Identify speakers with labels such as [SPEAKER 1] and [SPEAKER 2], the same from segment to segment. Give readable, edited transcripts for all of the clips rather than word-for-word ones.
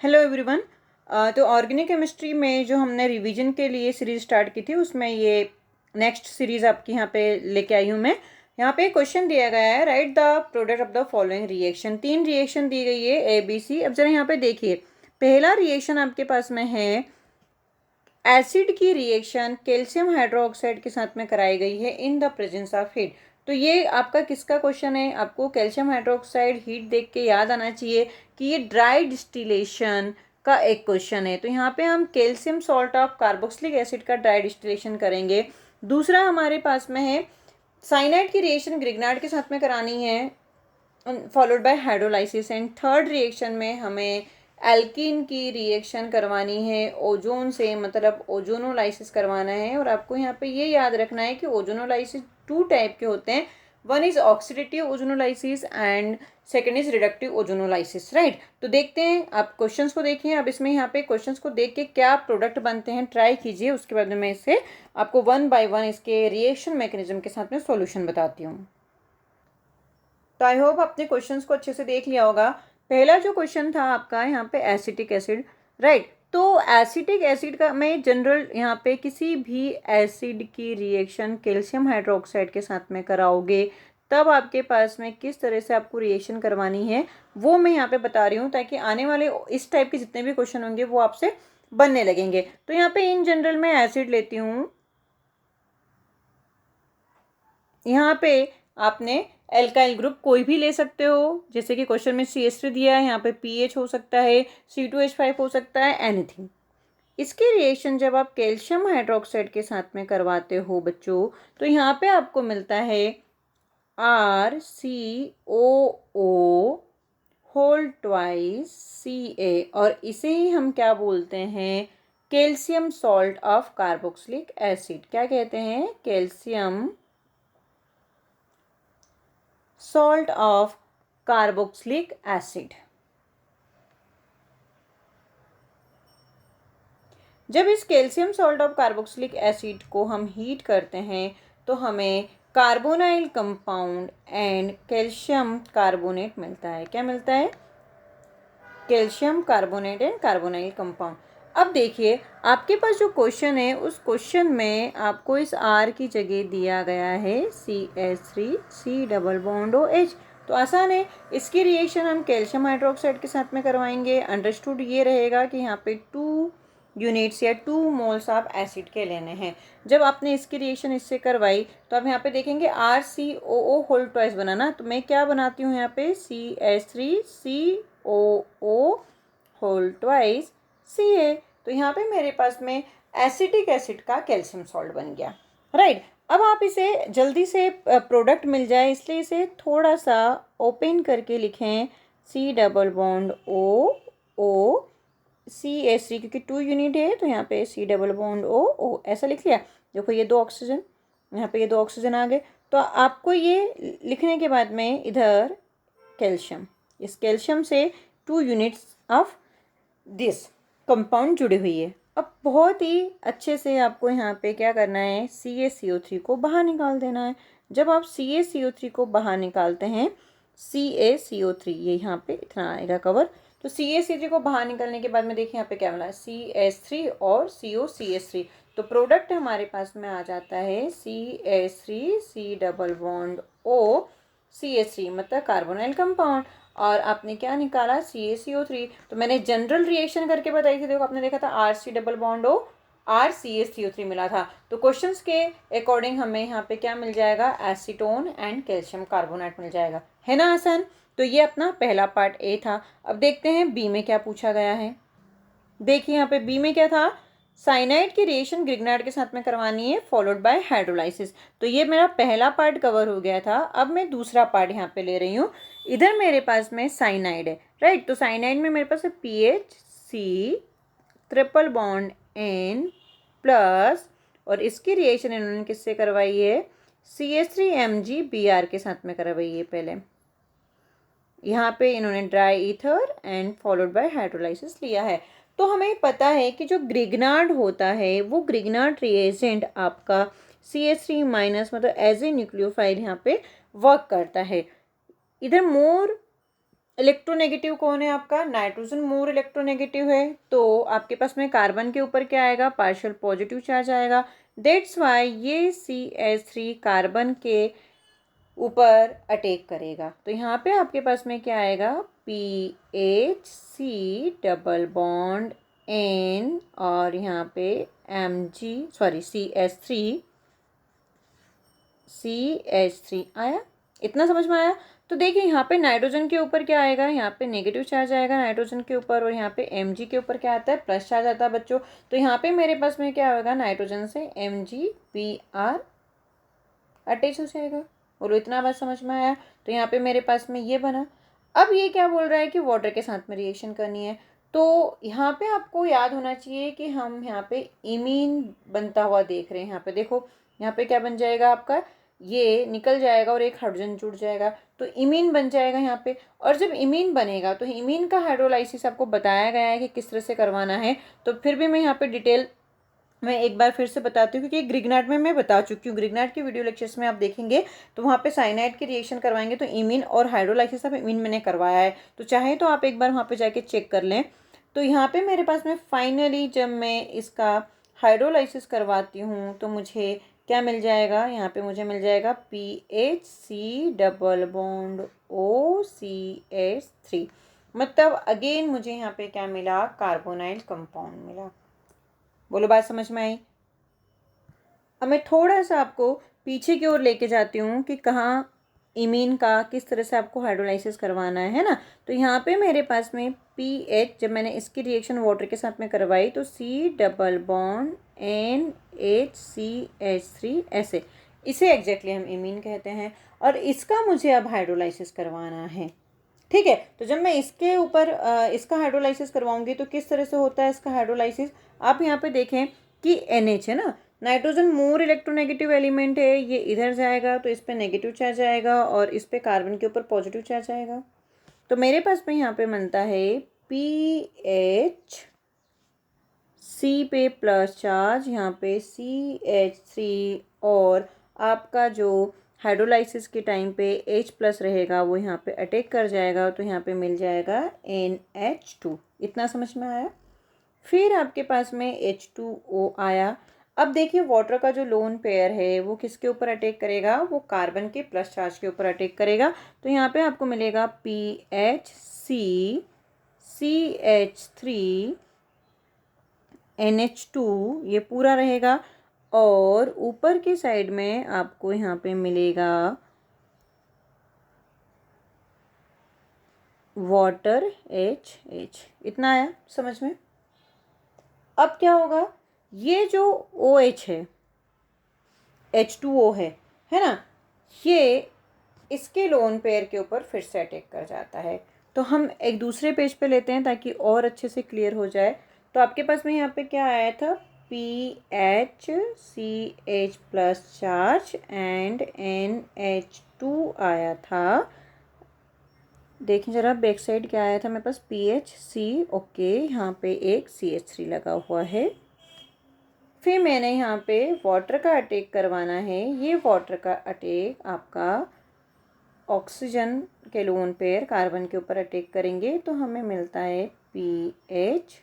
[SPEAKER 1] Hello everyone. तो organic chemistry में जो हमने रिवीजन के लिए सीरीज स्टार्ट की थी उसमें ये नेक्स्ट सीरीज आपकी यहाँ पे लेके आई हूँ मैं। यहाँ पे क्वेश्चन दिया गया है, write the product of the following reaction. 3 reaction दी गई है ABC। अब जरा यहाँ पे देखिए, पहला रिएक्शन आपके पास में है एसिड की रिएक्शन कैल्शियम हाइड्रोक्साइड के साथ में कराई गई है in the presence of heat. तो ये आपका किसका क्वेश्चन है? आपको कैल्शियम हाइड्रोक्साइड हीट देख के याद आना चाहिए कि ये ड्राई डिस्टिलेशन का एक क्वेश्चन है। तो यहाँ पे हम calcium salt of carboxylic acid का ड्राई डिस्टिलेशन करेंगे। दूसरा हमारे पास में है साइनाइड की रिएक्शन ग्रिग्नार्ड के साथ में करानी है followed by hydrolysis. And third reaction में हमें एल्कीन की रिएक्शन करवानी है ओजोन से, मतलब ओजोनोलाइसिस करवाना है। और आपको यहाँ पे ये याद रखना है कि ओजोनोलाइसिस 2 टाइप के होते हैं। One is oxidative ozonolysis and second is reductive ozonolysis, right. तो देखते हैं, आप क्वेश्चंस को देखिए। अब इसमें यहाँ पे क्वेश्चंस को देख के क्या प्रोडक्ट बनते हैं ट्राई कीजिए, उसके बाद में मैं इसे आपको 1 बाय 1 इसके रिएक्शन मैकेनिज्म के साथ में सॉल्यूशन बताती हूँ। तो आई होप आपने क्वेश्चंस को अच्छे से देख लिया होगा। पहला जो क्वेश्चन था आपका यहाँ पे एसिटिक एसिड, राइट। तो एसिटिक एसिड का मैं जनरल यहाँ पे किसी भी एसिड की रिएक्शन कैल्शियम हाइड्रोक्साइड के साथ में कराओगे तब आपके पास में किस तरह से आपको रिएक्शन करवानी है वो मैं यहाँ पे बता रही हूँ, ताकि आने वाले इस टाइप के जितने भी क्वेश्चन होंगे वो आपसे बनने लगेंगे। तो यहाँ पे इन जनरल मैं एसिड लेती हूँ। यहाँ पे आपने एल्काइल ग्रुप कोई भी ले सकते हो, जैसे कि क्वेश्चन में CH3 दिया है, यहाँ पे PH हो सकता है, C2H5 हो सकता है, एनीथिंग। इसके रिएक्शन जब आप कैल्शियम हाइड्रोक्साइड के साथ में करवाते हो बच्चों, तो यहाँ पे आपको मिलता है RCOO होल ट्वाइस Ca, और इसे ही हम क्या बोलते हैं? Calcium salt of carboxylic acid. क्या कहते हैं? Calcium salt of carboxylic acid. जब इस calcium salt of carboxylic acid को हम हीट करते हैं तो हमें carbonyl compound and calcium carbonate मिलता है। क्या मिलता है? Calcium carbonate and carbonyl compound. अब देखिए, आपके पास जो क्वेश्चन है उस क्वेश्चन में आपको इस R की जगह दिया गया है CH3 C double bond OH। तो आसान है, इसकी रिएक्शन हम कैल्शियम हाइड्रोक्साइड के साथ में करवाएंगे। अंडरस्टूड ये रहेगा कि यहाँ पे 2 यूनिट्स या 2 मोल्स आप एसिड के लेने हैं। जब आपने इसकी रिएक्शन इससे करवाई तो आप यहाँ पे देखेंगे RCOO होल ट्वाइस बना ना, तो मैं क्या बनाती हूँ यहाँ पे CH3COO होल ट्वाइस Ca। तो यहाँ पे मेरे पास में एसिटिक एसिड का कैल्शियम सॉल्ट बन गया, राइट। अब आप इसे जल्दी से प्रोडक्ट मिल जाए इसलिए इसे थोड़ा सा ओपन करके लिखें C double bond O CH3, क्योंकि 2 यूनिट है तो यहाँ पे C डबल बॉन्ड O ऐसा लिख लिया। देखो ये 2 ऑक्सीजन, यहाँ पे ये 2 ऑक्सीजन आ गए। तो आपको ये लिखने के बाद में इधर कैल्शियम, इस कैल्शियम से 2 यूनिट्स ऑफ दिस कंपाउंड जुड़ी हुई है। अब बहुत ही अच्छे से आपको यहाँ पे क्या करना है, CaCO3 को बाहर निकाल देना है। जब आप CaCO3 को बाहर निकालते हैं, CaCO3 ये यहाँ पे इतना आएगा कवर। तो CaCO3 को बाहर निकलने के बाद में देखिए यहाँ पे क्या मिला है, CH3 और COCH3। तो प्रोडक्ट हमारे पास में आ जाता है CH3 C double bond O CH3, मतलब कार्बोनाइल कंपाउंड। और आपने क्या निकाला? CaCO3। तो मैंने जनरल रिएक्शन करके बताई थी, देखो आपने देखा था RC double bond O RCaCO3 मिला था। तो क्वेश्चंस के अकॉर्डिंग हमें यहाँ पे क्या मिल जाएगा? एसीटोन एंड कैल्शियम कार्बोनेट मिल जाएगा, है ना आसान। तो ये अपना पहला पार्ट A था। अब देखते हैं B में क्या पूछा गया है। देखिए यहाँ पे B में क्या था, साइनाइड की रिएक्शन ग्रिग्नार्ड के साथ में करवानी है फॉलोड बाय हाइड्रोलाइसिस। तो ये मेरा पहला पार्ट कवर हो गया था। अब मैं दूसरा पार्ट यहाँ पे ले रही हूँ। इधर मेरे पास में साइनाइड है, राइट। तो साइनाइड में मेरे पास है PHC triple bond N plus, और इसकी रिएक्शन इन्होंने किससे करवाई है? CH3MgBr के साथ में करवाई है। पहले यहाँ पे इन्होंने dry ether and followed by hydrolysis लिया है। तो हमें पता है कि जो ग्रिग्नार्ड होता है वो ग्रिग्नार्ड रिएजेंट आपका CH3 माइनस, मतलब एज ए न्यूक्लियोफाइल यहाँ पे वर्क करता है। इधर मोर इलेक्ट्रोनेगेटिव कौन है आपका? नाइट्रोजन मोर इलेक्ट्रोनेगेटिव है, तो आपके पास में कार्बन के ऊपर क्या आएगा? पार्शियल पॉजिटिव चार्ज आएगा। दैट्स वाई ये CH3 कार्बन के ऊपर अटैक करेगा। तो यहाँ पे आपके पास में क्या आएगा? PHC डबल बॉन्ड N और यहाँ पे CH3 आया। इतना समझ में आया? तो देखिए यहाँ पे नाइट्रोजन के ऊपर क्या आएगा? यहाँ पे नेगेटिव चार्ज आएगा नाइट्रोजन के ऊपर, और यहाँ पे Mg के ऊपर क्या आता है? प्लस चार्ज आता है बच्चों। तो यहाँ पे मेरे पास में क्या होगा? नाइट्रोजन से MgBr अटैच हो जाएगा। बोलो इतना बात समझ में आया? तो यहाँ पे मेरे पास में ये बना। अब ये क्या बोल रहा है कि वाटर के साथ में रिएक्शन करनी है। तो यहाँ पे आपको याद होना चाहिए कि हम यहाँ पे इमीन बनता हुआ देख रहे हैं। यहाँ पे देखो, यहाँ पे क्या बन जाएगा आपका? ये निकल जाएगा और एक हाइड्रोजन जुड़ जाएगा, तो इमीन बन जाएगा यहाँ पे। और जब इमीन बनेगा तो इमीन का हाइड्रोलाइसिस आपको बताया गया है कि किस तरह से करवाना है। तो फिर भी मैं यहाँ पे डिटेल मैं एक बार फिर से बताती हूँ, क्योंकि ग्रिग्नाट में मैं बता चुकी हूँ। ग्रिग्नाट की वीडियो लेक्चर्स में आप देखेंगे तो वहाँ पे साइनाइड की रिएक्शन करवाएंगे तो इमीन और हाइड्रोलाइसिस अब इमीन मैंने करवाया है, तो चाहे तो आप एक बार वहाँ पे जाके चेक कर लें। तो यहाँ पे मेरे पास में फाइनली जब मैं इसका हाइड्रोलाइसिस करवाती हूँ तो मुझे क्या मिल जाएगा? यहाँ पे मुझे मिल जाएगा PHC डबल बॉन्ड OCH3। मतलब अगेन मुझे यहाँ पे क्या मिला? कार्बोनाइल कंपाउंड मिला। बोलो बात समझ में आई? अब मैं थोड़ा सा आपको पीछे की ओर लेके जाती हूँ कि कहाँ इमीन का किस तरह से आपको हाइड्रोलाइसिस करवाना है ना। तो यहाँ पे मेरे पास में PH, जब मैंने इसकी रिएक्शन वाटर के साथ में करवाई तो C डबल बॉन्ड NHCH3 ऐसे, इसे एग्जैक्टली हम इमीन कहते हैं। और इसका मुझे अब हाइड्रोलाइसिस करवाना है, ठीक है। तो जब मैं इसके ऊपर इसका हाइड्रोलाइसिस करवाऊंगी तो किस तरह से होता है इसका हाइड्रोलाइसिस? आप यहाँ पे देखें कि NH है ना, नाइट्रोजन मोर इलेक्ट्रोनेगेटिव एलिमेंट है, ये इधर जाएगा तो इस पे नेगेटिव चार्ज आएगा और इस पे कार्बन के ऊपर पॉजिटिव चार्ज आएगा। तो मेरे पास में यहाँ पे बनता है PH, C पे प्लस चार्ज, यहाँ पे CH3, और आपका जो हाइड्रोलाइसिस के टाइम पे H प्लस रहेगा वो यहाँ पे अटैक कर जाएगा, तो यहाँ पे मिल जाएगा NH2। इतना समझ में आया? फिर आपके पास में H2O आया। अब देखिए वाटर का जो लोन पेयर है वो किसके ऊपर अटैक करेगा? वो कार्बन के प्लस चार्ज के ऊपर अटैक करेगा। तो यहाँ पे आपको मिलेगा PHC CH3 NH2, ये पूरा रहेगा। और ऊपर की साइड में आपको यहाँ पे मिलेगा वाटर HH। इतना आया समझ में? अब क्या होगा? ये जो OH है, H2O है ना, ये इसके लोन पेयर के ऊपर फिर से अटैक कर जाता है। तो हम एक दूसरे पेज पे लेते हैं ताकि और अच्छे से क्लियर हो जाए। तो आपके पास में यहाँ पे क्या आया था? PHCH plus charge and NH2 आया था। देखिए ज़रा बैक साइड क्या आया था मेरे पास? PHC, ओके, यहाँ पे एक CH3 लगा हुआ है। फिर मैंने यहाँ पे वाटर का अटैक करवाना है। ये वाटर का अटैक आपका ऑक्सीजन के लोन पेयर कार्बन के ऊपर अटैक करेंगे तो हमें मिलता है PH,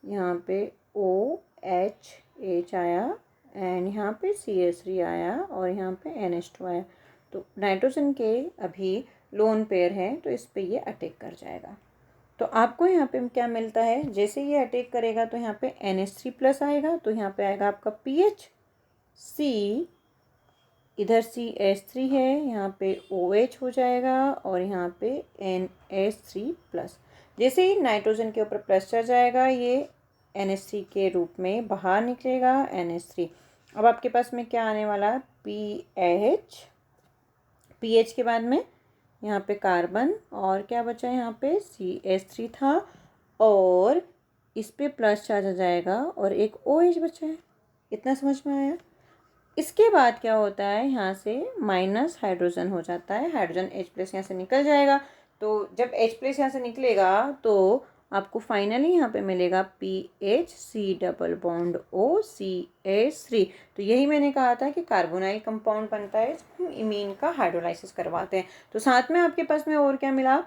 [SPEAKER 1] यहाँ पे OH आया एंड यहाँ पे CH3 आया और यहाँ पे NH2 आया। तो नाइट्रोजन के अभी लोन पेयर है तो इस पे ये अटैक कर जाएगा। तो आपको यहाँ पे क्या मिलता है? जैसे ये अटैक करेगा तो यहाँ पे NH3 प्लस आएगा, तो यहाँ पे आएगा आपका PH, C, इधर CH3 है, यहाँ पे OH हो जाएगा और यहाँ पे NH3 प्लस। जैसे ही नाइट्रोजन के ऊपर प्लस चार्ज आएगा ये NH3 के रूप में बाहर निकलेगा, NH3। अब आपके पास में क्या आने वाला? PH के बाद में यहाँ पे कार्बन और क्या बचा? यहाँ पे CH3 था और इस पे प्लस चार्ज आ जाएगा और एक OH बचा है। इतना समझ में आया? इसके बाद क्या होता है? यहाँ से माइनस हाइड्रोजन हो जाता है, हाइड्रोजन H प्लस यहाँ से निकल जाएगा। तो जब H प्लस यहाँ से निकलेगा तो आपको फाइनली यहाँ पे मिलेगा PHC डबल बॉन्ड OCH3। तो यही मैंने कहा था कि कार्बोनाइल कंपाउंड बनता है, इसको हम इमीन का हाइड्रोलाइसिस करवाते हैं। तो साथ में आपके पास में और क्या मिला?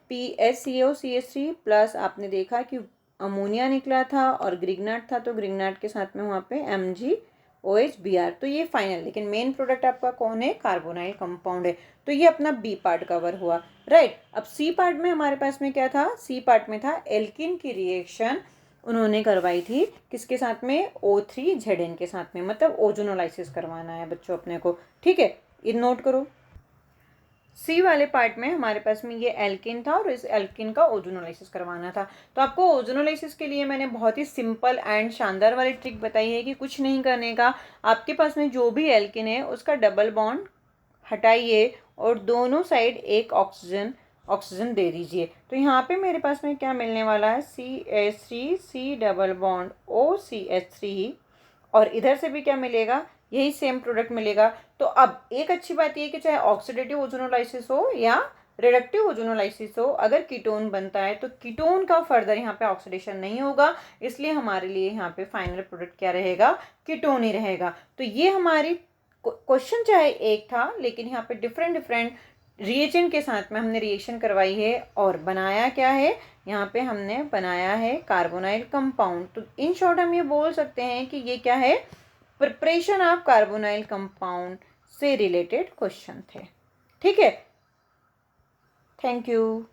[SPEAKER 1] PaCO CH3 प्लस आपने देखा कि अमोनिया निकला था और ग्रिग्नाट था, तो ग्रिग्नाट के साथ में वहाँ पे MgOH Br। तो ये फाइनल, लेकिन मेन प्रोडक्ट आपका कौन है? कार्बोनाइल कंपाउंड है। तो ये अपना बी पार्ट कवर हुआ, राइट। अब सी पार्ट में हमारे पास में क्या था? सी पार्ट में था एल्किन की रिएक्शन उन्होंने करवाई थी किसके साथ में? O3Zn के साथ में, मतलब ओजोनोलाइसिस करवाना है बच्चों अपने को, ठीक है, ये नोट करो। सी वाले पार्ट में हमारे पास में ये एल्किन था और इस एल्किन का ओजोनोलाइसिस करवाना था। तो आपको ओजोनोलाइसिस के लिए मैंने बहुत ही सिंपल एंड शानदार वाली ट्रिक बताई है कि कुछ नहीं करने का, आपके पास में जो भी एल्किन है उसका डबल बॉन्ड हटाइए और दोनों साइड एक ऑक्सीजन दे दीजिए। तो यहाँ पे मेरे पास में क्या मिलने वाला है? CH3 C double bond OCH3, और इधर से भी क्या मिलेगा? यही सेम प्रोडक्ट मिलेगा। तो अब एक अच्छी बात ये कि चाहे ऑक्सीडेटिव ओजोनोलाइसिस हो या रिडक्टिव ओजोनोलाइसिस हो, अगर कीटोन बनता है तो कीटोन का फर्दर यहाँ पे ऑक्सीडेशन नहीं होगा, इसलिए हमारे लिए यहाँ पे फाइनल प्रोडक्ट क्या रहेगा? कीटोन ही रहेगा। तो ये हमारी क्वेश्चन चाहे एक था, लेकिन यहाँ पे डिफरेंट रिएजेंट के साथ में हमने रिएक्शन करवाई है और बनाया क्या है? यहाँ पे हमने बनाया है कार्बोनाइल कंपाउंड। तो इन शॉर्ट हम ये बोल सकते हैं कि ये क्या है? प्रिपरेशन ऑफ कार्बोनाइल कंपाउंड से रिलेटेड क्वेश्चन थे, ठीक है। Thank you.